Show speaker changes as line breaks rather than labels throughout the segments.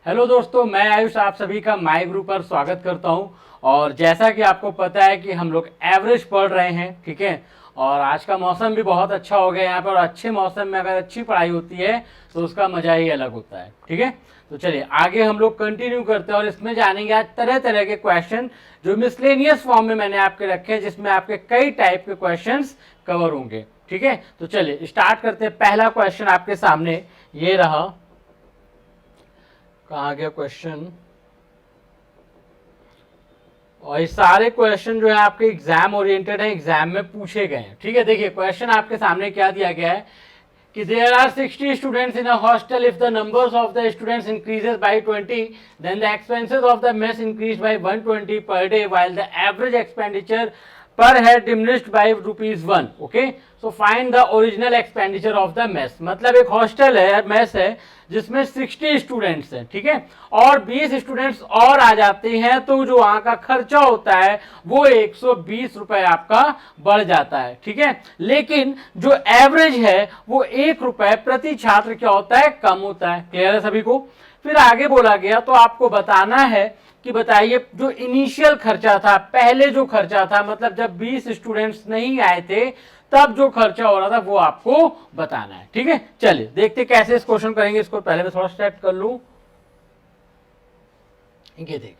Hello दोस्तों, मैं आयुष आप सभी का माय ग्रुप पर स्वागत करता हूं। और जैसा कि आपको पता है कि हम लोग एवरेज पढ़ रहे हैं, ठीक है। और आज का मौसम भी बहुत अच्छा हो गया यहाँ पर, और अच्छे मौसम में अगर अच्छी पढ़ाई होती है तो उसका मजा ही अलग होता है, ठीक है। तो चलिए आगे हम लोग कंटिन्यू करते हैं और इसमें जानेंगे आज तरह तरह के क्वेश्चन जो मिसलेनियस फॉर्म में मैंने आपके रखे हैं, जिसमें आपके कई टाइप के क्वेश्चन कवर होंगे, ठीक है। तो चलिए स्टार्ट करते हैं। पहला क्वेश्चन आपके सामने ये रहा। कहाँ गया क्वेश्चन? और ये सारे क्वेश्चन जो है आपके एग्जाम ओरिएंटेड है, एग्जाम में पूछे गए हैं, ठीक है। देखिए क्वेश्चन आपके सामने क्या दिया गया है कि there are 60 students in a hostel. If the numbers of the students increases by 20, then the expenses of the mess increase by 120 per day, while the average expenditure per head diminished by ₹1. Okay, so find the original expenditure of the mess. मतलब एक hostel है, mess है, जिसमें 60 students हैं, ठीक है, और 20 students और आ जाते हैं, तो जो वहां का खर्चा होता है वो 120 रुपए आपका बढ़ जाता है, ठीक है। लेकिन जो एवरेज है वो ₹1 प्रति छात्र क्या होता है, कम होता है। क्लियर है सभी को? फिर आगे बोला गया तो आपको बताना है कि बताइए जो इनिशियल खर्चा था, पहले जो खर्चा था, मतलब जब 20 स्टूडेंट्स नहीं आए थे तब जो खर्चा हो रहा था वो आपको बताना है, ठीक है। चलिए देखते कैसे इस क्वेश्चन करेंगे। इसको पहले मैं थोड़ा सेट कर लूं। ये देखिए,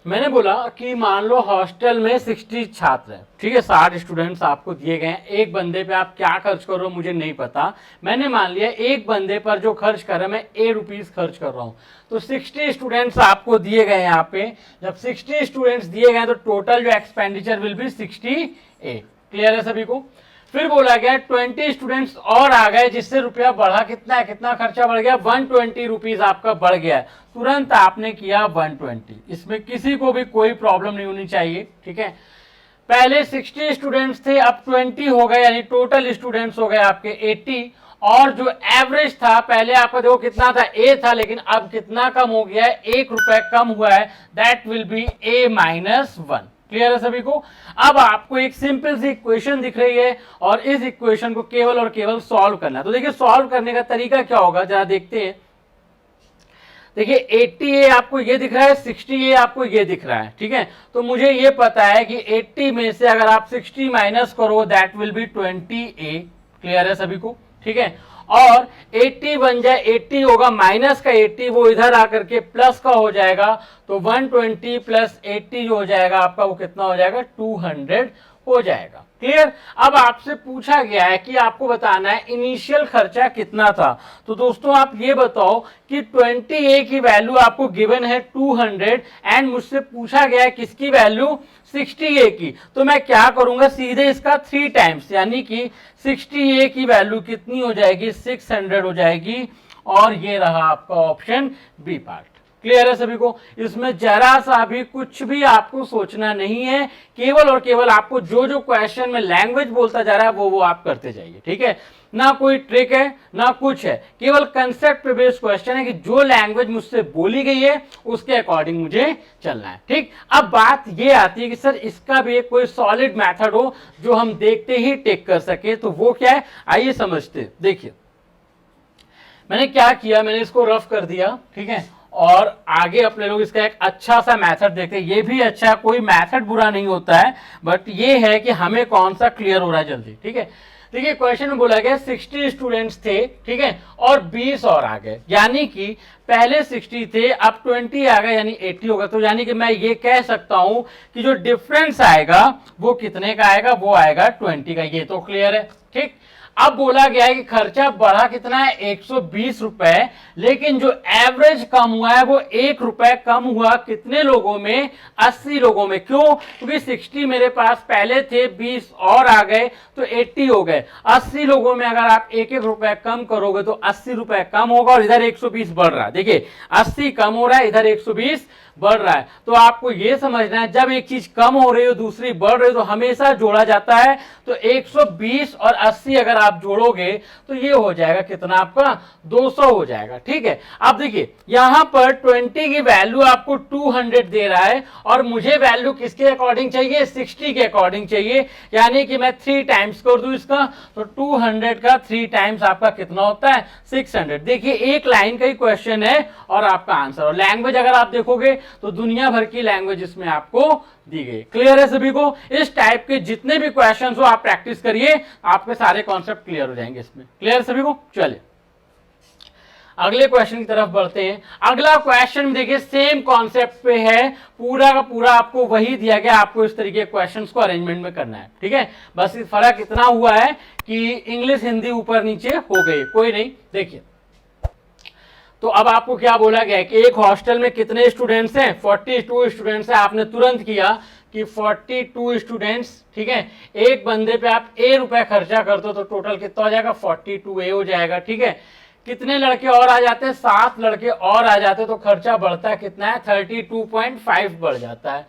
मैंने बोला कि मान लो हॉस्टल में 60 छात्र हैं, ठीक है, 60 स्टूडेंट्स आपको दिए गए हैं। एक बंदे पे आप क्या खर्च कर रहे हो मुझे नहीं पता, मैंने मान लिया एक बंदे पर जो खर्च कर रहा है मैं ₹8 खर्च कर रहा हूं। तो 60 स्टूडेंट्स आपको दिए गए यहाँ पे। जब 60 स्टूडेंट्स दिए गए तो टोटल जो एक्सपेंडिचर विल बी 68। क्लियर है सभी को? फिर बोला गया 20 स्टूडेंट्स और आ गए, जिससे रुपया बढ़ा। कितना है, कितना खर्चा बढ़ गया? 120 रुपीज आपका बढ़ गया। तुरंत आपने किया 120। इसमें किसी को भी कोई प्रॉब्लम नहीं होनी चाहिए, ठीक है। पहले 60 स्टूडेंट्स थे, अब 20 हो गए, यानी टोटल स्टूडेंट्स हो गए आपके 80। और जो एवरेज था, पहले आपका देखो कितना था, A था, लेकिन अब कितना कम हो गया है, ₹1 कम हुआ है। That will be A-1। Clear है सभी को? अब आपको एक सिंपल सी इक्वेशन दिख रही है और इस इक्वेशन को केवल और केवल सॉल्व करना है। तो देखिए सॉल्व करने का तरीका क्या होगा, जरा देखते हैं। देखिए 80A आपको ये दिख रहा है, 60A आपको ये दिख रहा है, ठीक है। तो मुझे ये पता है कि 80 में से अगर आप 60 माइनस करो that will be 20A। Clear है सभी को? ठीक है। और 80 बन जाए, 80 होगा माइनस का 80, वो इधर आकर के प्लस का हो जाएगा। तो 120 प्लस 80 जो हो जाएगा आपका, वो कितना हो जाएगा, 200 हो जाएगा। क्लियर? अब आपसे पूछा गया है कि आपको बताना है इनिशियल खर्चा कितना था। तो दोस्तों आप ये बताओ कि 20A की वैल्यू आपको गिवन है 200 एंड मुझसे पूछा गया है किसकी वैल्यू, 60A की। तो मैं क्या करूंगा, सीधे इसका 3 टाइम्स, यानी कि 60A की वैल्यू कितनी हो जाएगी, 600 हो जाएगी। और ये रहा आपका ऑप्शन बी पार्ट। क्लियर है सभी को? इसमें जरा सा भी कुछ भी आपको सोचना नहीं है, केवल और केवल आपको जो जो क्वेश्चन में लैंग्वेज बोलता जा रहा है वो आप करते जाइए, ठीक है। ना कोई ट्रिक है ना कुछ है, केवल कंसेप्ट पे बेस्ड क्वेश्चन है कि जो लैंग्वेज मुझसे बोली गई है उसके अकॉर्डिंग मुझे चलना है, ठीक। अब बात ये आती है कि सर इसका भी एक कोई सॉलिड मेथड हो जो हम देखते ही टेक कर सके, तो वो क्या है, आइए समझते। देखिए मैंने क्या किया, मैंने इसको रफ कर दिया, ठीक है। और आगे अपने लोग इसका एक अच्छा सा मेथड देखते हैं। ये भी अच्छा, कोई मेथड बुरा नहीं होता है, बट ये है कि हमें कौन सा क्लियर हो रहा है जल्दी, ठीक है। देखिए क्वेश्चन में बोला गया 60 स्टूडेंट्स थे, ठीक है, और 20 और आ गए, यानी कि पहले 60 थे, अब 20 आ गए, यानी 80 होगा। तो यानी कि मैं ये कह सकता हूं कि जो डिफरेंस आएगा वो कितने का आएगा, वो आएगा 20 का। ये तो क्लियर है, ठीक। अब बोला गया है कि खर्चा बढ़ा कितना है, 120 रुपए, लेकिन जो एवरेज कम हुआ है वो ₹1 कम हुआ। कितने लोगों में, 80 लोगों में। क्यों? क्योंकि 60 मेरे पास पहले थे, 20 और आ गए तो 80 हो गए। 80 लोगों में अगर आप ₹1 कम करोगे तो ₹80 कम होगा और इधर 120 बढ़ रहा है। देखिए 80 कम हो रहा है, इधर 120 बढ़ रहा है। तो आपको ये समझना है जब एक चीज कम हो रही हो दूसरी बढ़ रही हो तो हमेशा जोड़ा जाता है। तो 120 और 80 अगर आप जोड़ोगे तो ये हो जाएगा कितना आपका 200 हो जाएगा। ठीक है, अब देखिए यहां पर 20 की वैल्यू आपको 200 दे रहा है और मुझे वैल्यू किसके अकॉर्डिंग चाहिए 60 के अकॉर्डिंग चाहिए, यानी कि मैं 3 टाइम्स कर दूं इसका तो 200 का 3 टाइम्स आपका कितना होता है 600। देखिए एक लाइन का ही क्वेश्चन है और आपका आंसर, और लैंग्वेज अगर आप देखोगे तो दुनिया भर की लैंग्वेज इसमें आपको दी गई। क्लियर है सभी को? इस टाइप के जितने भी क्वेश्चन हो आप प्रैक्टिस करिए, आपके सारे कॉन्सेप्ट क्लियर हो जाएंगे इसमें। क्लियर सभी को? चलिए अगले क्वेश्चन की तरफ बढ़ते हैं। अगला क्वेश्चन देखिए सेम कॉन्सेप्ट पे है, पूरा का पूरा आपको वही दिया गया, आपको इस तरीके के क्वेश्चंस को अरेंजमेंट में करना है। ठीक है, बस फर्क इतना हुआ है कि इंग्लिश हिंदी ऊपर नीचे हो गई, कोई नहीं। देखिए तो अब आपको क्या बोला गया है कि एक हॉस्टल में कितने स्टूडेंट्स हैं 42 स्टूडेंट्स हैं। आपने तुरंत किया कि 42 स्टूडेंट्स, ठीक है, एक बंदे पे आप ₹a खर्चा करते हो तो टोटल कितना हो जाएगा 42A हो जाएगा। ठीक है, कितने लड़के और आ जाते हैं 7 लड़के और आ जाते हैं तो खर्चा बढ़ता है कितना है 32.5 बढ़ जाता है,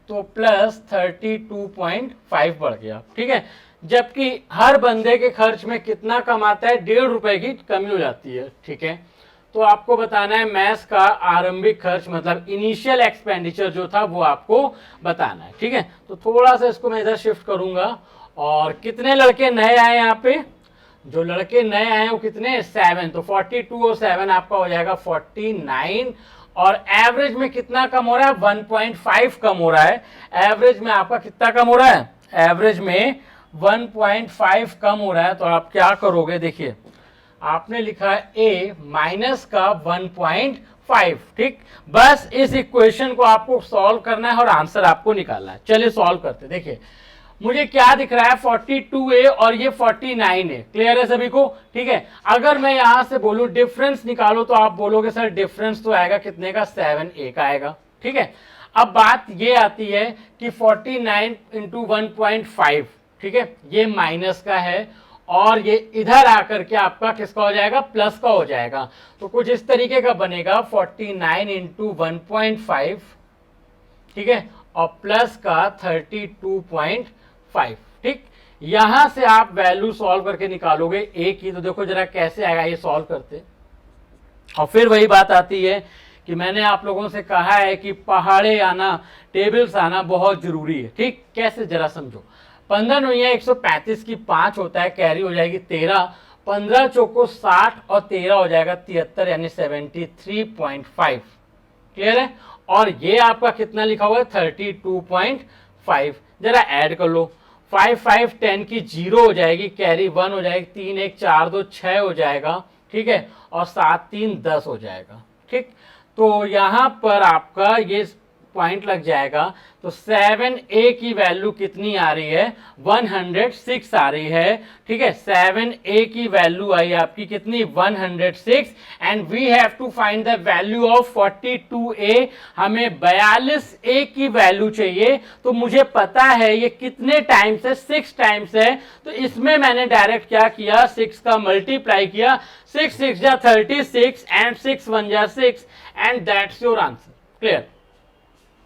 तो प्लस 32.5 बढ़ गया। ठीक है, जबकि हर बंदे के खर्च में कितना कम आता है ₹1.5 की कमी हो जाती है। ठीक है, तो आपको बताना है मैथ्स का आरंभिक खर्च मतलब इनिशियल एक्सपेंडिचर जो था वो आपको बताना है। ठीक है, तो थोड़ा सा इसको मैं इधर शिफ्ट करूंगा। और कितने लड़के नए आए यहाँ पे, जो लड़के नए आए वो कितने 7, तो 42 और 7 आपका हो जाएगा 49। और एवरेज में कितना कम हो रहा है 1.5 कम हो रहा है। एवरेज में आपका कितना कम हो रहा है, एवरेज में 1.5 कम हो रहा है। तो आप क्या करोगे, देखिए आपने लिखा है a माइनस का 1.5। ठीक, बस इस इक्वेशन को आपको सॉल्व करना है और आंसर आपको निकालना है। चलिए सॉल्व करते हैं। देखिए मुझे क्या दिख रहा है 42A और ये 49 है। क्लियर है सभी को? ठीक है, अगर मैं यहां से बोलूं डिफरेंस निकालो तो आप बोलोगे सर डिफरेंस तो आएगा कितने का 7A का आएगा। ठीक है, अब बात ये आती है कि 49 इंटू 1.5, ठीक है, ये माइनस का है और ये इधर आकर के आपका किसका हो जाएगा प्लस का हो जाएगा। तो कुछ इस तरीके का बनेगा 49 इंटू 1.5, ठीक है, और प्लस का 32.5। ठीक, यहां से आप वैल्यू सॉल्व करके निकालोगे ए की, तो देखो जरा कैसे आएगा ये सॉल्व करते। और फिर वही बात आती है कि मैंने आप लोगों से कहा है कि पहाड़े आना, टेबल्स आना बहुत जरूरी है। ठीक, कैसे जरा समझो। 15 नौया 135 की 5 होता है, कैरी हो जाएगी 13, 15 चौको 60 और 13 हो जाएगा 73 यानी 73.5। क्लियर है? और ये आपका कितना लिखा हुआ है 32.5। जरा ऐड कर लो, 5 5 10 की 0 हो जाएगी, कैरी 1 हो जाएगी, 3 1 4 2 6 हो जाएगा। ठीक है, और 7 3 10 हो जाएगा। ठीक, तो यहां पर आपका ये पॉइंट लग जाएगा। तो 7A की वैल्यू कितनी आ रही है 106 आ रही है। ठीक है, 7A की वैल्यू आई आपकी कितनी 106 and we have to find the value of 42A। हमें 42A की वैल्यू चाहिए। तो मुझे पता है ये कितने टाइम्स है 6 टाइम्स है, तो इसमें मैंने डायरेक्ट क्या किया 6 का मल्टीप्लाई किया, 6 6 जा 36 एंड 6 1 जा 6 and that's your answer. Clear?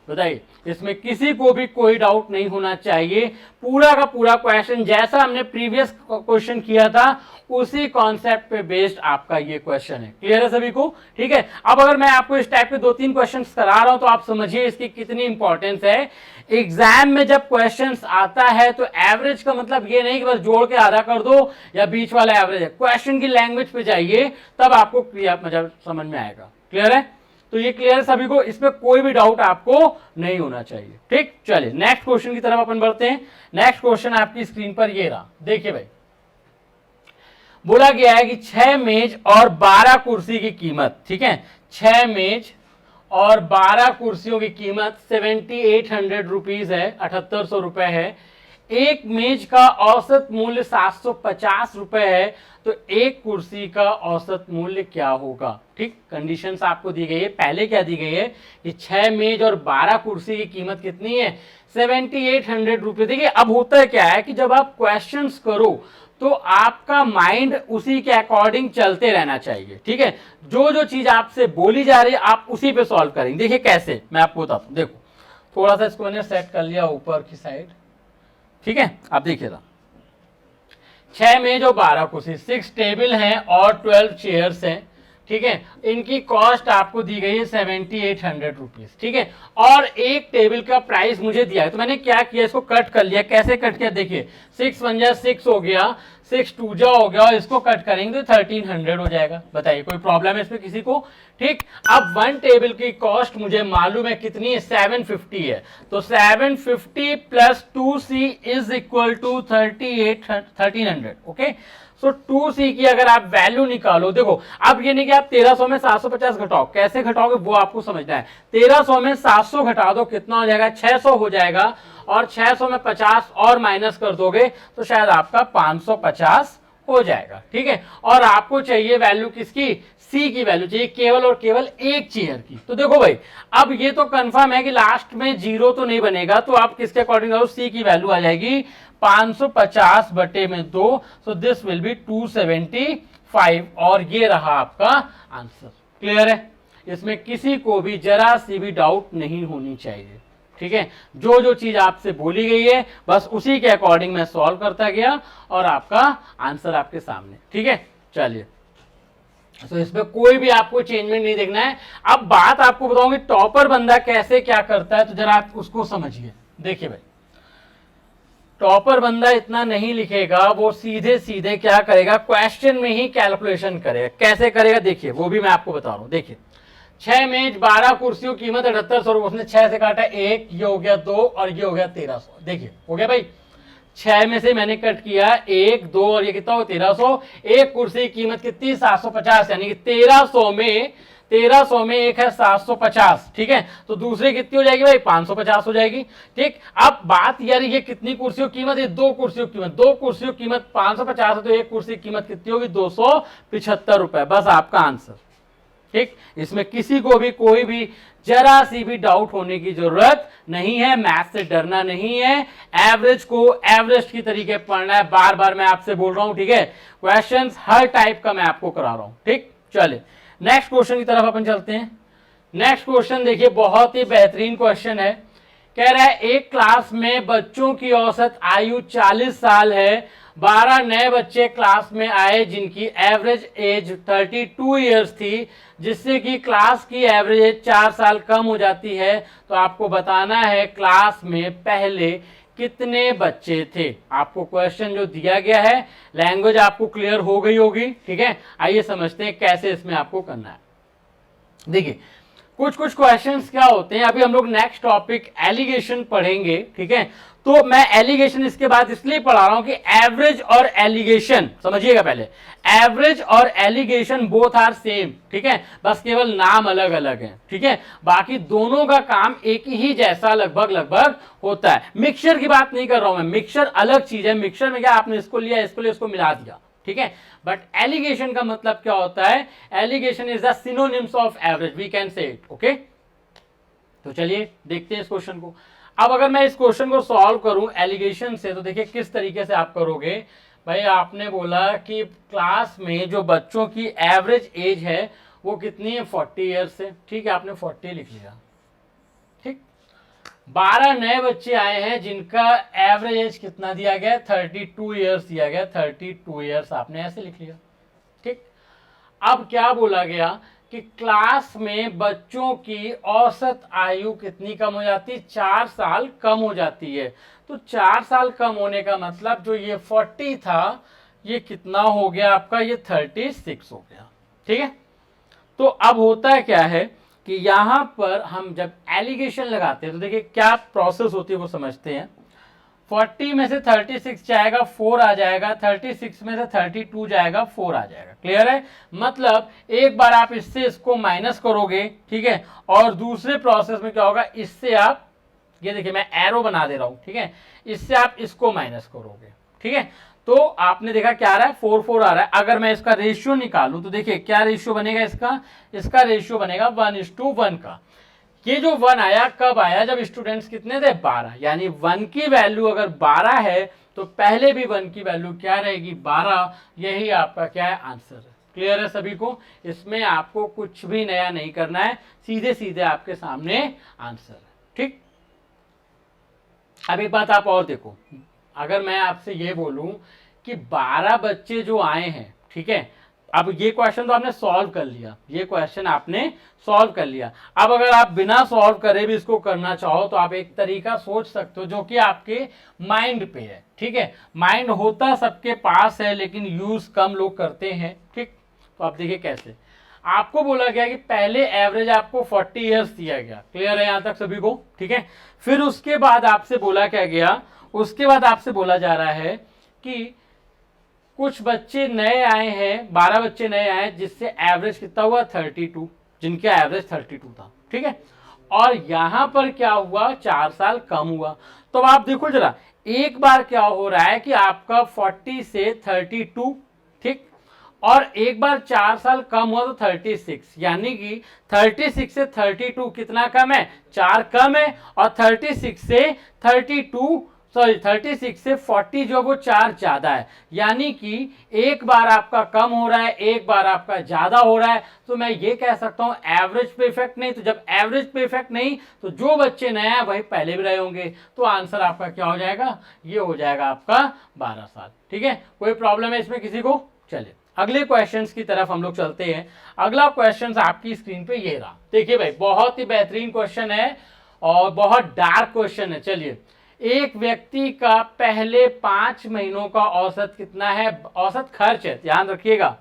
बताइए, इसमें किसी को भी कोई डाउट नहीं होना चाहिए। पूरा का पूरा क्वेश्चन जैसा हमने प्रीवियस क्वेश्चन किया था उसी कॉन्सेप्ट पे बेस्ड आपका ये क्वेश्चन है। क्लियर है सभी को? ठीक है, अब अगर मैं आपको इस टाइप के 2-3 क्वेश्चंस करा रहा हूं तो आप समझिए इसकी कितनी इंपॉर्टेंस है। एग्जाम में जब क्वेश्चंस आता है तो एवरेज का मतलब ये नहीं कि बस जोड़ के आधा कर दो या बीच वाला एवरेज है। क्वेश्चन की लैंग्वेज पे जाइए तब आपको मतलब समझ में आएगा। क्लियर है? तो ये क्लियर है सभी को, इसमें कोई भी डाउट आपको नहीं होना चाहिए। ठीक, चलिए नेक्स्ट क्वेश्चन की तरफ अपन बढ़ते हैं। नेक्स्ट क्वेश्चन आपकी स्क्रीन पर ये रहा। देखिए भाई, बोला गया है कि 6 मेज और 12 कुर्सी की कीमत, ठीक है, 6 मेज और 12 कुर्सियों की कीमत 7800 रुपीज है, 7800 रुपए है। एक मेज का औसत मूल्य 750 रुपए है, तो एक कुर्सी का औसत मूल्य क्या होगा। ठीक, कंडीशंस आपको दी गई है। पहले क्या दी गई है कि 6 मेज और 12 कुर्सी की कीमत कितनी है 7800 रुपए। देखिए अब होता है क्या है कि जब आप क्वेश्चंस करो तो आपका माइंड उसी के अकॉर्डिंग चलते रहना चाहिए, ठीक है। जो जो चीज आपसे बोली जा रही है आप उसी पे सॉल्व करेंगे। देखिए कैसे, मैं आपको बताता हूं। देखो थोड़ा सा इसको मैंने सेट कर लिया ऊपर की साइड, ठीक है। आप देखिएगा 6 मेज और 12 कुर्सी, 6 टेबल हैं और 12 चेयर्स हैं, ठीक है। इनकी कॉस्ट आपको दी गई है 7800 रुपीज, ठीक है। और एक टेबल का प्राइस मुझे दिया है, तो मैंने क्या किया, इसको कट कर लिया। कैसे कट किया, देखिए 6 1 जा 6 हो गया, 6 2 जा हो गया, और इसको कट करेंगे तो 1300 हो जाएगा। बताइए कोई प्रॉब्लम है इसमें किसी को, ठीक। अब 1 टेबल की कॉस्ट मुझे मालूम है कितनी है, 750 है। तो 750 plus 2C is equal to 1300, okay. So 2C की अगर आप वैल्यू निकालो, देखो अब ये नहीं कि आप 1300 में 750 घटाओ, कैसे घटाओगे वो आपको समझना है। 1300 में 700 घटा दो, कितना हो जाएगा, 600 हो जाएगा। और 600 में 50 और माइनस कर दोगे तो शायद आपका 550 हो जाएगा, ठीक है। और आपको चाहिए वैल्यू किसकी, सी की वैल्यू चाहिए, केवल और केवल एक चेयर की। तो देखो भाई अब ये तो कंफर्म है कि लास्ट में 0 तो नहीं बनेगा, तो आप किसके अकॉर्डिंग करो, सी की वैल्यू आ जाएगी 550 बटे में 2, सो दिस विल बी 275, और ये रहा आपका आंसर। क्लियर है, इसमें किसी को भी जरा सी भी डाउट नहीं होनी चाहिए, ठीक है। जो जो चीज आपसे बोली गई है बस उसी के अकॉर्डिंग मैं सॉल्व करता गया और आपका आंसर आपके सामने, ठीक है। चलिए, तो इसमें कोई भी आपको चेंजमेंट नहीं देखना है। अब बात आपको बताऊंगी टॉपर बंदा कैसे क्या करता है, तो जरा आप उसको समझिए। देखिए भाई, टॉपर बंदा इतना नहीं लिखेगा, वो सीधे सीधे क्या करेगा, क्वेश्चन में ही कैलकुलेशन करेगा। कैसे करेगा देखिए, वो भी मैं आपको बता रहा हूं। देखिए 6 मेज 12 कुर्सियों कीमत 7800, उसने 6 से काटा 1, ये हो गया 2 और ये हो गया 1300। देखिए हो गया भाई, 6 में से मैंने कट किया 1 2 और ये कितना हो 1300। एक कुर्सी की कीमत कितनी 750, यानी कि 1300 में एक है 750, ठीक है। तो दूसरी कितनी हो जाएगी भाई, 550 हो जाएगी, ठीक। अब बात यार ये कितनी कुर्सियों की कीमत है, 2 कुर्सियों की कीमत, 2 कुर्सियों की कीमत 550 है, तो एक कुर्सी की कीमत कितनी होगी 275 रुपए। बस आपका आंसर, ठीक। इसमें किसी को भी कोई भी जरा सी भी डाउट होने की जरूरत नहीं है, मैथ से डरना नहीं है। एवरेज को एवरेज की तरीके पढ़ना है, बार बार मैं आपसे बोल रहा हूं, ठीक है। क्वेश्चंस हर टाइप का मैं आपको करा रहा हूं, ठीक। चलिए नेक्स्ट क्वेश्चन की तरफ अपन चलते हैं। नेक्स्ट क्वेश्चन देखिए, बहुत ही बेहतरीन क्वेश्चन है। कह रहा है एक क्लास में बच्चों की औसत आयु 40 साल है, 12 नए बच्चे क्लास में आए जिनकी एवरेज एज 32 ईयर्स थी, जिससे कि क्लास की एवरेज एज 4 साल कम हो जाती है। तो आपको बताना है क्लास में पहले कितने बच्चे थे। आपको क्वेश्चन जो दिया गया है, लैंग्वेज आपको क्लियर हो गई होगी, ठीक है। आइए समझते हैं कैसे इसमें आपको करना है। देखिए कुछ कुछ क्वेश्चंस क्या होते हैं, अभी हम लोग नेक्स्ट टॉपिक एलिगेशन पढ़ेंगे, ठीक है। तो मैं एलिगेशन इसके बाद इसलिए पढ़ा रहा हूं कि एवरेज और एलिगेशन समझिएगा पहले, एवरेज और एलिगेशन बोथ आर सेम, ठीक है। बस केवल नाम अलग अलग है, ठीक है। बाकी दोनों का काम एक ही जैसा लगभग लगभग होता है। मिक्सचर की बात नहीं कर रहा हूं मैं, मिक्सचर अलग चीज है। मिक्सचर में क्या आपने इसको लिया, इसको लिया, इसको मिला दिया, ठीक है। बट एलिगेशन का मतलब क्या होता है, alligation is the synonyms of average, we can say it, okay. तो चलिए देखते हैं इस क्वेश्चन को। अब अगर मैं इस क्वेश्चन को सॉल्व करूं एलिगेशन से, तो देखिए किस तरीके से आप करोगे। भाई आपने बोला कि क्लास में जो बच्चों की एवरेज एज है वो कितनी है, 40 ईयर्स से, ठीक है। आपने 40 लिख लिया, ठीक। 12 नए बच्चे आए हैं जिनका एवरेज एज कितना दिया गया, 32 ईयर्स दिया गया, 32 ईयर्स आपने ऐसे लिख लिया, ठीक। अब क्या बोला गया कि क्लास में बच्चों की औसत आयु कितनी कम हो जाती है, 4 साल कम हो जाती है। तो 4 साल कम होने का मतलब जो ये 40 था, ये कितना हो गया आपका, ये 36 हो गया, ठीक है। तो अब होता है क्या है कि यहां पर हम जब एलिगेशन लगाते हैं तो देखिए क्या प्रोसेस होती है वो समझते हैं। 40 में से 36 जाएगा 4 आ जाएगा, 36 में से 32 जाएगा 4 आ जाएगा। क्लियर है, मतलब एक बार आप इससे इसको माइनस करोगे, ठीक है। और दूसरे प्रोसेस में क्या होगा, इससे आप ये देखिए मैं एरो बना दे रहा हूं, ठीक है। इससे आप इसको माइनस करोगे, ठीक है। तो आपने देखा क्या आ रहा है, 4 4 आ रहा है। अगर मैं इसका रेशियो निकालूं तो देखिए क्या रेशियो बनेगा, इसका रेशियो बनेगा 1:1 का। ये जो 1 आया कब आया, जब स्टूडेंट्स कितने थे 12, यानी 1 की वैल्यू अगर 12 है तो पहले भी 1 की वैल्यू क्या रहेगी 12, यही आपका क्या है आंसर है। क्लियर है सभी को, इसमें आपको कुछ भी नया नहीं करना है, सीधे सीधे आपके सामने आंसर है। ठीक, अब एक बात आप और देखो, अगर मैं आपसे ये बोलूं कि 12 बच्चे जो आए हैं, ठीक है, अब ये क्वेश्चन तो आपने सॉल्व कर लिया, ये क्वेश्चन आपने सॉल्व कर लिया। अब अगर आप बिना सॉल्व करे भी इसको करना चाहो तो आप एक तरीका सोच सकते हो जो कि आपके माइंड पे है। ठीक है, माइंड होता सबके पास है लेकिन यूज कम लोग करते हैं। ठीक, तो आप देखिए कैसे, आपको बोला गया कि पहले एवरेज आपको 40 इयर्स दिया गया। क्लियर है यहां तक सभी को? ठीक है, फिर उसके बाद आपसे बोला क्या गया, उसके बाद आपसे बोला जा रहा है कि कुछ बच्चे नए आए हैं, 12 बच्चे नए आए जिससे एवरेज कितना हुआ 32, जिनका एवरेज 32 था। ठीक है, और यहां पर क्या हुआ 4 साल कम हुआ। तो अब आप देखो जरा, एक बार क्या हो रहा है कि आपका 40 से 32, ठीक, और एक बार 4 साल कम हुआ तो 36, यानी कि 36 से 32 कितना कम है 4 कम है, और 36 से 40 जो वो 4 ज्यादा है, यानी कि एक बार आपका कम हो रहा है एक बार आपका ज्यादा हो रहा है। तो मैं ये कह सकता हूं एवरेज पे इफेक्ट नहीं, तो जब एवरेज पे इफेक्ट नहीं तो जो बच्चे नए हैं वही पहले भी रहे होंगे, तो आंसर आपका क्या हो जाएगा, ये हो जाएगा आपका 12 साल। ठीक है, कोई प्रॉब्लम है इसमें किसी को? चलिए अगले क्वेश्चंस की तरफ हम लोग चलते हैं। अगला क्वेश्चन आपकी स्क्रीन पे ये रहा, देखिए भाई बहुत ही बेहतरीन क्वेश्चन है और बहुत डार्क क्वेश्चन है। चलिए, एक व्यक्ति का पहले 5 महीनों का औसत कितना है, औसत खर्च है, ध्यान रखिएगा,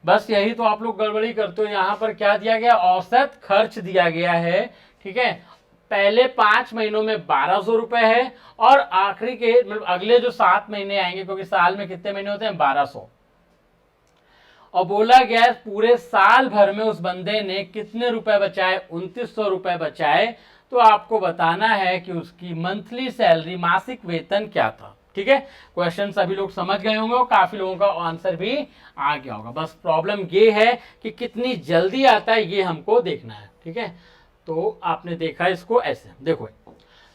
बस यही तो आप लोग गड़बड़ी करते हो। यहां पर क्या दिया गया, औसत खर्च दिया गया है। ठीक है, पहले 5 महीनों में 1200 रुपए है और आखिरी के मतलब अगले जो 7 महीने आएंगे, क्योंकि साल में कितने महीने होते हैं 1200, और बोला गया है पूरे साल भर में उस बंदे ने कितने रुपए बचाए, 2900 रुपए बचाए। तो आपको बताना है कि उसकी मंथली सैलरी, मासिक वेतन क्या था। ठीक है, क्वेश्चन सभी लोग समझ गए होंगे और काफी लोगों का आंसर भी आ गया होगा। बस प्रॉब्लम ये है कि कितनी जल्दी आता है ये हमको देखना है। ठीक है, तो आपने देखा इसको ऐसे, देखो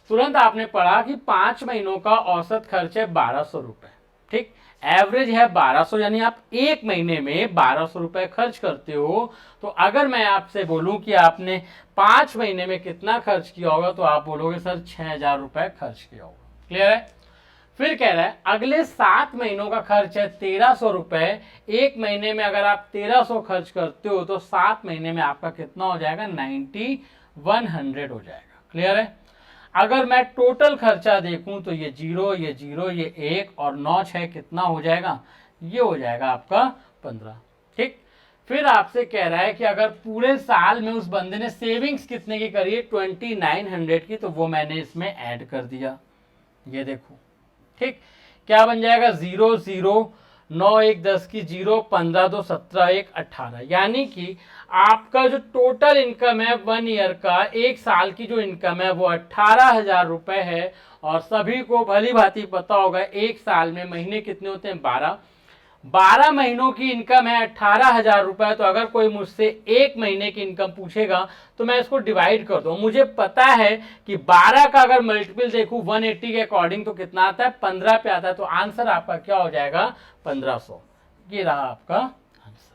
तुरंत आपने पढ़ा कि 5 महीनों का औसत खर्च है 1200 रुपए। ठीक, एवरेज है 1200, यानी आप एक महीने में 1200 रुपए खर्च करते हो। तो अगर मैं आपसे बोलूं कि आपने 5 महीने में कितना खर्च किया होगा तो आप बोलोगे सर 6000 रुपए खर्च किया होगा। क्लियर है? फिर कह रहा है अगले 7 महीनों का खर्च है 1300 रुपए। एक महीने में अगर आप 1300 खर्च करते हो तो 7 महीने में आपका कितना हो जाएगा 9100 हो जाएगा। क्लियर है? अगर मैं टोटल खर्चा देखूं तो ये 0 ये 0 ये 1 और 9 6 कितना हो जाएगा, ये हो जाएगा आपका 15। ठीक, फिर आपसे कह रहा है कि अगर पूरे साल में उस बंदे ने सेविंग्स कितने की करी है 2900 की, तो वो मैंने इसमें ऐड कर दिया, ये देखो। ठीक, क्या बन जाएगा 0 0 9 1 10 की 0 15 2 17 1 18, यानी कि आपका जो टोटल इनकम है 1 ईयर का, एक साल की जो इनकम है वो 18,000 रुपए है। और सभी को भली भांति पता होगा एक साल में महीने कितने होते हैं 12 महीनों की इनकम है 18,000 रुपए। तो अगर कोई मुझसे एक महीने की इनकम पूछेगा तो मैं इसको डिवाइड कर दूं, मुझे पता है कि 12 का अगर मल्टीपल देखूं 180 के अकॉर्डिंग तो कितना आता है 15 पे आता है। तो आंसर आपका क्या हो जाएगा 1500, ये रहा आपका आंसर।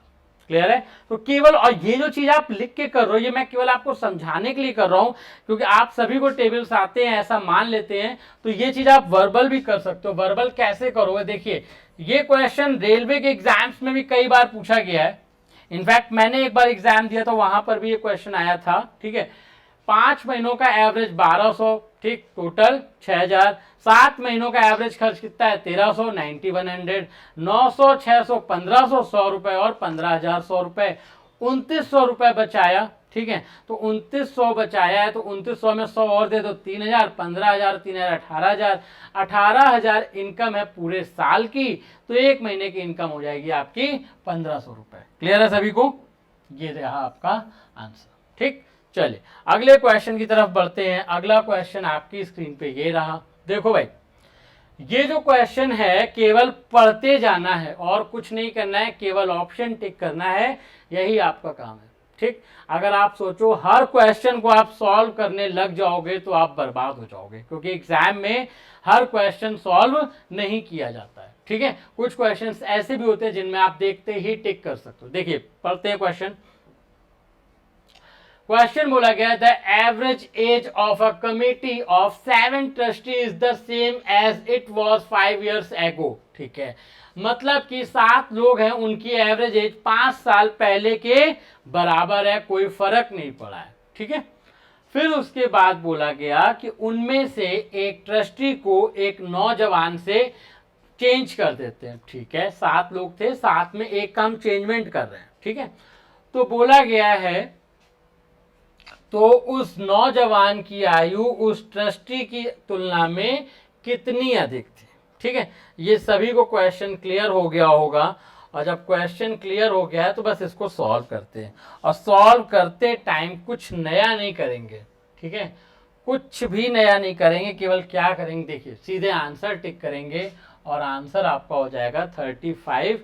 क्लियर है? तो केवल, और ये जो चीज आप लिख के कर रहे हो ये मैं केवल आपको समझाने के लिए कर रहा हूं, क्योंकि आप सभी को टेबल्स आते हैं ऐसा मान लेते हैं। तो ये चीज आप वर्बल भी कर सकते हो। वर्बल कैसे करोगे, देखिए ये क्वेश्चन रेलवे के एग्जाम्स में भी कई बार पूछा गया है। इनफैक्ट मैंने एक बार एग्जाम दिया था, वहां पर भी ये क्वेश्चन आया था। ठीक है, 5 महीनों का एवरेज 1200, ठीक, टोटल 6000, 7 महीनों का एवरेज खर्च कितना है 1300 9100, 900 600 1500 100 रुपए और 15,000 100 रुपए, 2900 रुपए बचाया। ठीक है, तो 2900 बचाया है तो 2900 में 100 और दे दो 3000, 15,000 3000 18,000, 18,000 इनकम है पूरे साल की। तो एक महीने की इनकम हो जाएगी आपकी 1500 रुपए। क्लियर है सभी को? ये रहा आपका आंसर। ठीक, चलिए अगले क्वेश्चन की तरफ बढ़ते हैं। अगला क्वेश्चन आपकी स्क्रीन पे ये रहा, देखो भाई ये जो क्वेश्चन है केवल पढ़ते जाना है और कुछ नहीं करना है, केवल ऑप्शन टिक करना है, यही आपका काम है। ठीक, अगर आप सोचो हर क्वेश्चन को आप सॉल्व करने लग जाओगे तो आप बर्बाद हो जाओगे, क्योंकि एग्जाम में हर क्वेश्चन सॉल्व नहीं किया जाता है। ठीक है, कुछ क्वेश्चंस ऐसे भी होते हैं जिनमें आप देखते ही टिक कर सकते हो। देखिए पढ़ते हैं क्वेश्चन। क्वेश्चन बोला गया the average age of a committee of 7 trustee is the same age it was 5 years ago। ठीक है, मतलब कि 7 लोग हैं, उनकी एवरेज एज 5 साल पहले के बराबर है, कोई फर्क नहीं पड़ा है। ठीक है, फिर उसके बाद बोला गया कि उनमें से एक ट्रस्टी को एक नौजवान से चेंज कर देते हैं। ठीक है, 7 लोग थे, 7 में एक का हम चेंजमेंट कर रहे हैं। ठीक है, तो बोला गया है तो उस नौजवान की आयु उस ट्रस्टी की तुलना में कितनी अधिक थी। ठीक है, ये सभी को क्वेश्चन क्लियर हो गया होगा, और जब क्वेश्चन क्लियर हो गया है तो बस इसको सॉल्व करते हैं, और सॉल्व करते टाइम कुछ नया नहीं करेंगे। ठीक है, कुछ भी नया नहीं करेंगे, केवल क्या करेंगे, देखिए सीधे आंसर टिक करेंगे और आंसर आपका हो जाएगा 35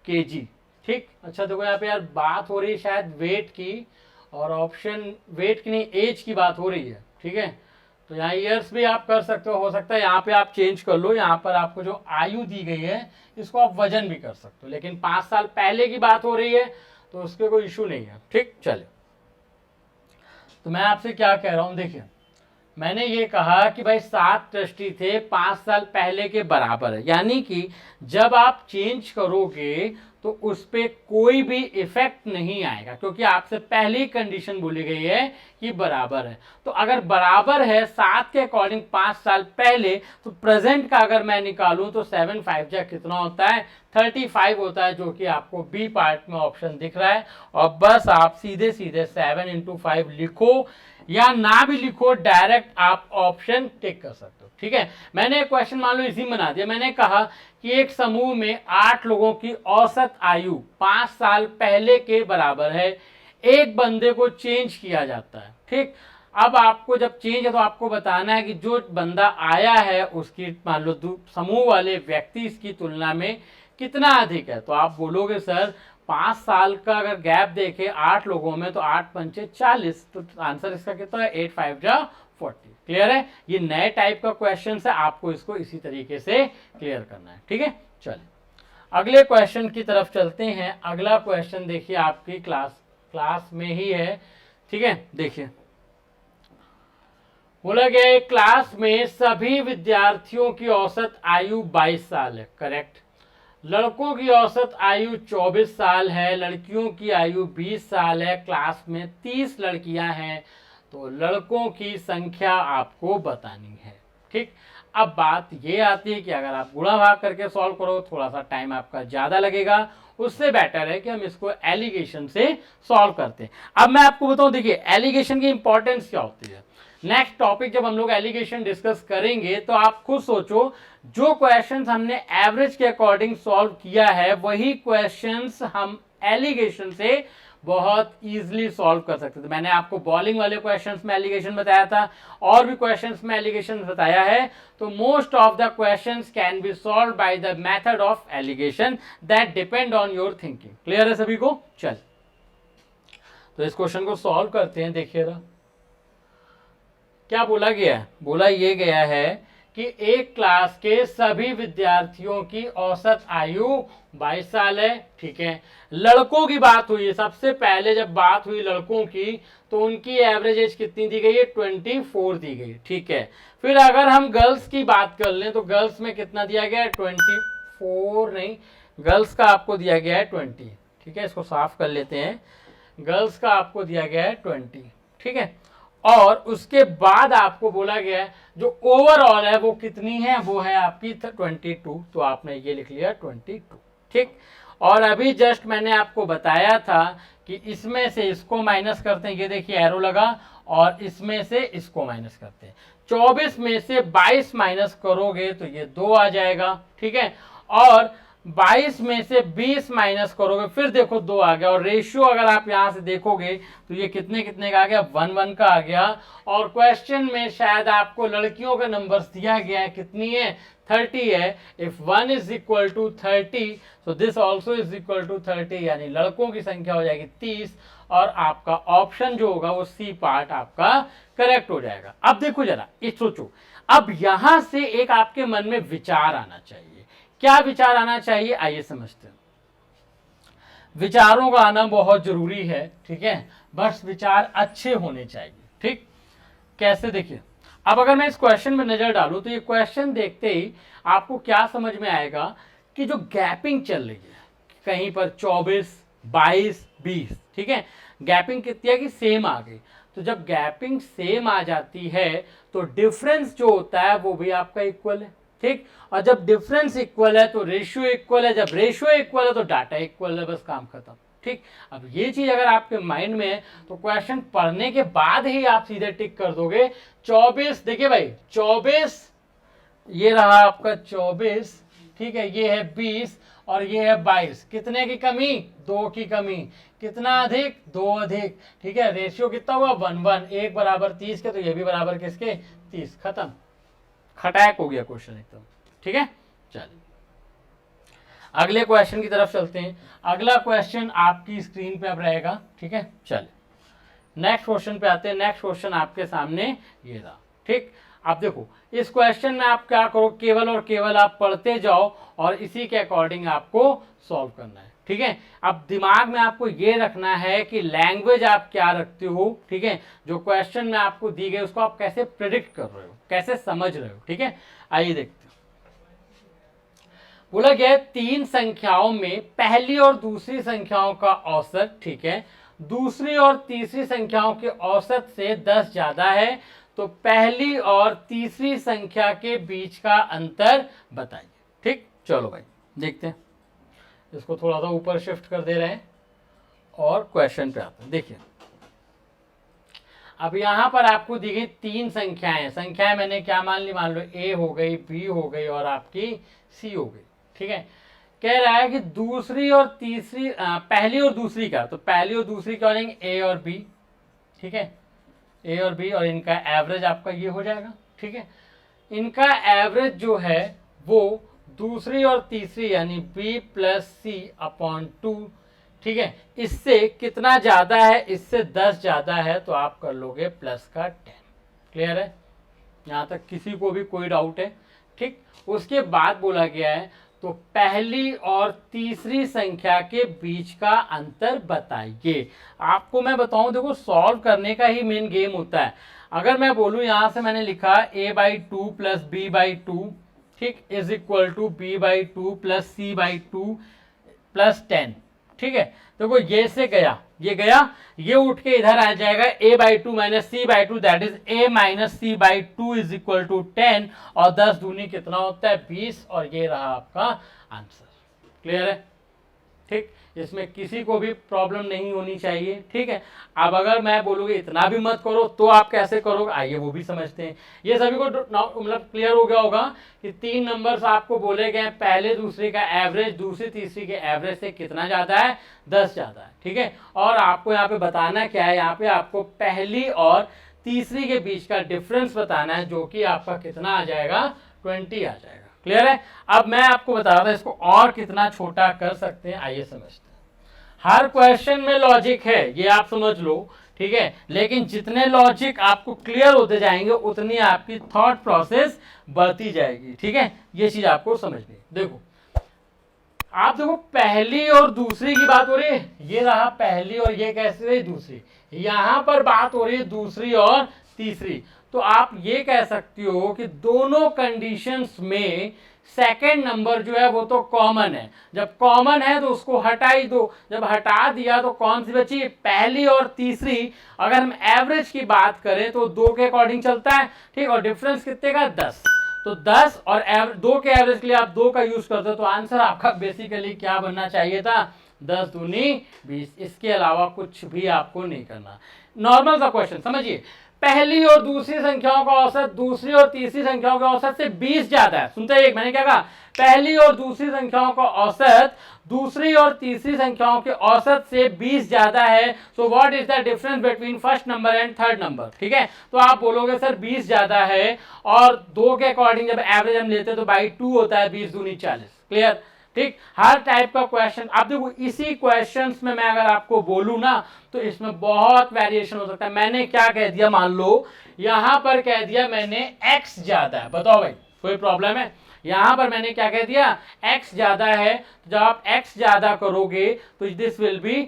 kg। ठीक, अच्छा देखो यहाँ पे यार बात हो रही है शायद वेट की, और ऑप्शन वेट की नहीं एज की बात हो रही है। ठीक है, तो यहाँ ईयर्स भी आप कर सकते हो सकता है यहाँ पे आप चेंज कर लो, यहाँ पर आपको जो आयु दी गई है इसको आप वजन भी कर सकते हो, लेकिन 5 साल पहले की बात हो रही है तो उसके कोई इशू नहीं है। ठीक, चलिए तो मैं आपसे क्या कह रहा हूँ, देखिए मैंने ये कहा कि भाई 7 ट्रस्टी थे, 5 साल पहले के बराबर है, यानी कि जब आप चेंज करोगे तो उस पर कोई भी इफेक्ट नहीं आएगा, क्योंकि आपसे पहली कंडीशन बोली गई है कि बराबर है। तो अगर बराबर है 7 के अकॉर्डिंग 5 साल पहले, तो प्रेजेंट का अगर मैं निकालूं तो 7 5 जा कितना होता है, 35 होता है, जो कि आपको बी पार्ट में ऑप्शन दिख रहा है। और बस आप सीधे सीधे 7 × 5 लिखो या ना भी लिखो, डायरेक्ट आप ऑप्शन टिक कर सकते हो। ठीक है, मैंने एक क्वेश्चन मान लो इसी बना दिया, मैंने कहा कि एक समूह में 8 लोगों की औसत आयु 5 साल पहले के बराबर है, एक बंदे को चेंज किया जाता है। ठीक, अब आपको जब चेंज है तो आपको बताना है कि जो बंदा आया है उसकी मान लो समूह वाले व्यक्ति इसकी तुलना में कितना अधिक है। तो आप बोलोगे सर 5 साल का अगर गैप देखे 8 लोगों में तो 8 पंचे 40, तो आंसर इसका कितना है 8 5 जा 40। क्लियर है, ये नए टाइप का क्वेश्चन है, आपको इसको इसी तरीके से क्लियर करना है। ठीक है, चलिए अगले क्वेश्चन की तरफ चलते हैं। अगला क्वेश्चन देखिए आपकी क्लास में ही है। ठीक है, देखिए बोला गया है क्लास में सभी विद्यार्थियों की औसत आयु 22 साल है। करेक्ट, लड़कों की औसत आयु 24 साल है, लड़कियों की आयु 20 साल है, क्लास में 30 लड़कियां हैं, तो लड़कों की संख्या आपको बतानी है। ठीक, अब बात ये आती है कि अगर आप गुणा भाग करके सॉल्व करो थोड़ा सा टाइम आपका ज़्यादा लगेगा, उससे बेटर है कि हम इसको एलिगेशन से सॉल्व करते हैं। अब मैं आपको बताऊं, देखिए एलिगेशन की इंपॉर्टेंस क्या होती है। नेक्स्ट टॉपिक जब हम लोग एलिगेशन डिस्कस करेंगे तो आप खुद सोचो, जो क्वेश्चंस हमने एवरेज के अकॉर्डिंग सॉल्व किया है वही क्वेश्चंस हम एलिगेशन से बहुत इजीली सॉल्व कर सकते थे। मैंने आपको बॉलिंग वाले क्वेश्चंस में एलिगेशन बताया था, और भी क्वेश्चंस में एलिगेशन बताया है। तो most of the questions can be solve by the method of alligation that depend on your thinking. Clear है सभी को? चल तो इस क्वेश्चन को सॉल्व करते हैं। देखिएगा क्या बोला गया है, बोला ये गया है कि एक क्लास के सभी विद्यार्थियों की औसत आयु 22 साल है। ठीक है, लड़कों की बात हुई है, सबसे पहले जब बात हुई लड़कों की तो उनकी एवरेज एज कितनी दी गई है, 24 दी गई। ठीक है, फिर अगर हम गर्ल्स की बात कर लें तो गर्ल्स में कितना दिया गया है, 24 नहीं, गर्ल्स का आपको दिया गया है 20। ठीक है, इसको साफ कर लेते हैं, गर्ल्स का आपको दिया गया है 20। ठीक है, और उसके बाद आपको बोला गया है जो ओवरऑल है वो कितनी है, वो है आपकी 22, तो आपने ये लिख लिया 22। ठीक, और अभी जस्ट मैंने आपको बताया था कि इसमें से इसको माइनस करते हैं, ये देखिए एरो लगा, और इसमें से इसको माइनस करते हैं। 24 में से 22 माइनस करोगे तो ये 2 आ जाएगा। ठीक है, और 22 में से 20 माइनस करोगे, फिर देखो 2 आ गया, और रेशियो अगर आप यहां से देखोगे तो ये कितने कितने का आ गया, 1 1 का आ गया। और क्वेश्चन में शायद आपको लड़कियों का नंबर्स दिया गया है, कितनी है, 30 है। If 1 is equal to 30 so this also is equal to 30, यानी लड़कों की संख्या हो जाएगी 30, और आपका ऑप्शन जो होगा वो सी पार्ट आपका करेक्ट हो जाएगा। अब देखो जरा, ये सोचो, अब यहां से एक आपके मन में विचार आना चाहिए। क्या विचार आना चाहिए, आइए समझते हैं। विचारों का आना बहुत जरूरी है, ठीक है, बस विचार अच्छे होने चाहिए। ठीक, कैसे, देखिए, अब अगर मैं इस क्वेश्चन में नजर डालूं तो ये क्वेश्चन देखते ही आपको क्या समझ में आएगा कि जो गैपिंग चल रही है कहीं पर 24, 22, 20, ठीक है, गैपिंग कितनी है कि सेम आ गई। तो जब गैपिंग सेम आ जाती है तो डिफरेंस जो होता है वो भी आपका इक्वल है। ठीक, और जब डिफरेंस इक्वल है तो रेशियो इक्वल है, जब रेशियो इक्वल है तो डाटा इक्वल है, बस काम खत्म। ठीक, अब ये चीज अगर आपके माइंड में है तो क्वेश्चन पढ़ने के बाद ही आप सीधे टिक कर दोगे। 24, देखिए भाई, 24 ये रहा आपका 24, ठीक है, ये है 20 और ये है 22, कितने की कमी, 2 की कमी, कितना अधिक, 2 अधिक। ठीक है, रेशियो कितना हुआ, 1 1, 1 बराबर 30 के, तो ये भी बराबर किसके, 30, खत्म, खटैक हो गया क्वेश्चन एकदम। ठीक है, चलिए अगले क्वेश्चन की तरफ चलते हैं। अगला क्वेश्चन आपकी स्क्रीन पे अब रहेगा। ठीक है, चलिए नेक्स्ट क्वेश्चन पे आते हैं। नेक्स्ट क्वेश्चन आपके सामने ये रहा। ठीक, अब देखो इस क्वेश्चन में आप क्या करो, केवल और केवल आप पढ़ते जाओ और इसी के अकॉर्डिंग आपको सॉल्व करना है। ठीक है, अब दिमाग में आपको ये रखना है कि लैंग्वेज आप क्या रखते हो। ठीक है, जो क्वेश्चन में आपको दी गई उसको आप कैसे प्रिडिक्ट कर रहे हो, कैसे समझ रहे हो। ठीक है, आइए देखते हैं। बोला गया 3 संख्याओं में पहली और दूसरी संख्याओं का औसत, ठीक है, दूसरी और तीसरी संख्याओं के औसत से 10 ज्यादा है, तो पहली और तीसरी संख्या के बीच का अंतर बताइए। ठीक, चलो भाई देखते हैं, इसको थोड़ा सा ऊपर शिफ्ट कर दे रहे हैं और क्वेश्चन पे आते हैं। देखिए अब यहां पर आपको दी गई 3 संख्याएं, संख्याएं मैंने क्या मान ली, मान लो ए हो गई, बी हो गई और आपकी सी हो गई। ठीक है, कह रहा है कि दूसरी और तीसरी, पहली और दूसरी का, तो पहली और दूसरी क्या हो जाएंगे, ए और बी। ठीक है, ए और बी, और इनका एवरेज आपका ये हो जाएगा। ठीक है, इनका एवरेज जो है वो दूसरी और तीसरी यानी बी प्लस सी अपॉन 2, ठीक है, इससे कितना ज्यादा है, इससे 10 ज्यादा है, तो आप कर लोगे प्लस का 10। क्लियर है, यहां तक किसी को भी कोई डाउट है। ठीक, उसके बाद बोला गया है तो पहली और तीसरी संख्या के बीच का अंतर बताइए। आपको मैं बताऊं, देखो सॉल्व करने का ही मेन गेम होता है। अगर मैं बोलूं यहां से मैंने लिखा a/2 प्लस b/2, ठीक, is equal to b/2 plus c/2 plus 10। ठीक है, देखो ये से गया, ये गया, ये उठ के इधर आ जाएगा a/2 minus c/2, that is a minus c/2 is equal to 10, और 10 दूनी कितना होता है, 20, और ये रहा आपका आंसर। क्लियर है, ठीक, इसमें किसी को भी प्रॉब्लम नहीं होनी चाहिए। ठीक है, अब अगर मैं बोलूँगी इतना भी मत करो तो आप कैसे करोगे, आइए वो भी समझते हैं। ये सभी को मतलब क्लियर हो गया होगा कि 3 नंबर्स आपको बोले गए, पहले दूसरे का एवरेज दूसरी तीसरी के एवरेज से कितना ज्यादा है, 10 ज्यादा है। ठीक है, और आपको यहाँ पे बताना क्या है, यहाँ पे आपको पहली और तीसरी के बीच का डिफरेंस बताना है, जो कि आपका कितना आ जाएगा, 20 आ जाएगा। क्लियर है, अब मैं आपको बता रहा था इसको और कितना छोटा कर सकते हैं, आइए समझते हैं। हर क्वेश्चन में लॉजिक है, ये आप समझ लो। ठीक है, लेकिन जितने लॉजिक आपको क्लियर होते जाएंगे उतनी आपकी थॉट प्रोसेस बढ़ती जाएगी। ठीक है, ये चीज आपको समझनी है। देखो आप देखो, पहली और दूसरी की बात हो रही है, ये रहा पहली और ये कैसे रही दूसरी, यहां पर बात हो रही है दूसरी और तीसरी। तो आप ये कह सकती हो कि दोनों कंडीशंस में सेकंड नंबर जो है वो तो कॉमन है। जब कॉमन है तो उसको हटा ही दो, जब हटा दिया तो कौन सी बची, पहली और तीसरी। अगर हम एवरेज की बात करें तो 2 के अकॉर्डिंग चलता है। ठीक, और डिफरेंस कितने का, 10, तो 10 और 2 के एवरेज के लिए आप 2 का यूज करते हो, तो आंसर आपका बेसिकली क्या बनना चाहिए था, 10 दूनी 20। इसके अलावा कुछ भी आपको नहीं करना। नॉर्मल सा क्वेश्चन समझिए, पहली और दूसरी संख्याओं का औसत दूसरी और तीसरी संख्याओं के औसत से 20 ज्यादा है। सुनते हैं, मैंने क्या कहा, पहली और दूसरी संख्याओं का औसत दूसरी और तीसरी संख्याओं के औसत से 20 ज्यादा है। So what is the difference between first number and third number. ठीक है, तो आप बोलोगे सर 20 ज्यादा है, और 2 के अकॉर्डिंग जब एवरेज हम लेते हैं तो बाई 2 होता है, 20 दूनी 40। क्लियर। ठीक, हर टाइप का क्वेश्चन आप देखो, इसी क्वेश्चंस में मैं अगर आपको बोलूं ना तो इसमें बहुत वेरिएशन हो सकता है। मैंने क्या कह दिया, मान लो यहां पर कह दिया मैंने x ज्यादा है, बताओ भाई कोई प्रॉब्लम है? यहां पर मैंने क्या कह दिया, x ज्यादा है, तो जब आप x ज्यादा करोगे तो दिस विल बी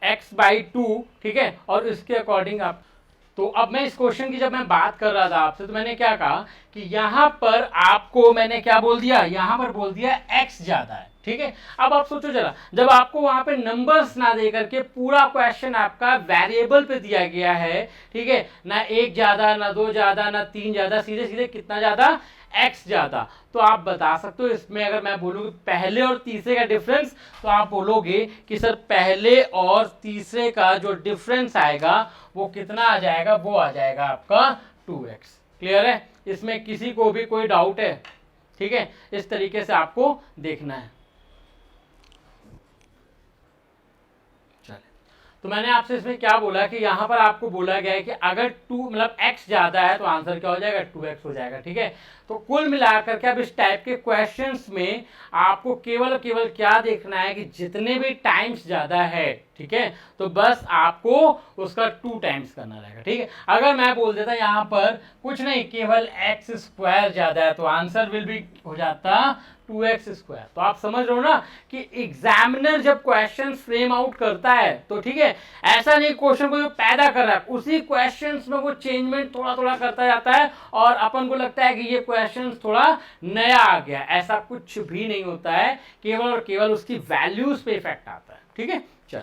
x/2। ठीक है, और इसके अकॉर्डिंग आप, तो अब मैं इस क्वेश्चन की जब मैं बात कर रहा था आपसे तो मैंने क्या कहा कि यहां पर आपको मैंने क्या बोल दिया, यहां पर बोल दिया x ज्यादा है। ठीक है, अब आप सोचो जरा, जब आपको वहां पे नंबर्स ना दे करके पूरा क्वेश्चन आपका वेरिएबल पे दिया गया है, ठीक है, ना 1 ज्यादा, ना 2 ज्यादा, ना 3 ज्यादा, सीधे सीधे कितना ज्यादा, x ज्यादा, तो आप बता सकते हो इसमें अगर मैं बोलूँ पहले और तीसरे का डिफरेंस, तो आप बोलोगे कि सर पहले और तीसरे का जो डिफरेंस आएगा वो कितना आ जाएगा, वो आ जाएगा आपका 2x। क्लियर है, इसमें किसी को भी कोई डाउट है? ठीक है, इस तरीके से आपको देखना है। तो मैंने आपसे इसमें क्या बोला कि यहां पर आपको बोला गया है कि अगर 2 मतलब x ज्यादा है तो आंसर क्या हो जाएगा, 2x हो जाएगा। ठीक है, तो कुल मिलाकर के अब इस टाइप के क्वेश्चंस में आपको केवल केवल क्या देखना है कि जितने भी टाइम्स ज्यादा है, ठीक है, तो बस आपको उसका 2 टाइम्स करना रहेगा। ठीक है, अगर मैं बोल देता यहां पर कुछ नहीं, केवल x² ज्यादा है, तो आंसर विल बी हो जाता 2x²। तो आप समझ रहे हो ना कि एग्जामिनर जब क्वेश्चन फ्रेम आउट करता है तो ठीक है, ऐसा नहीं क्वेश्चन को जो पैदा कर रहा है उसी क्वेश्चंस में वो चेंजमेंट थोड़ा थोड़ा करता जाता है और अपन को लगता है कि ये क्वेश्चन थोड़ा नया आ गया। ऐसा कुछ भी नहीं होता है, केवल और केवल उसकी वैल्यूज पे इफेक्ट आता है। ठीक है, चल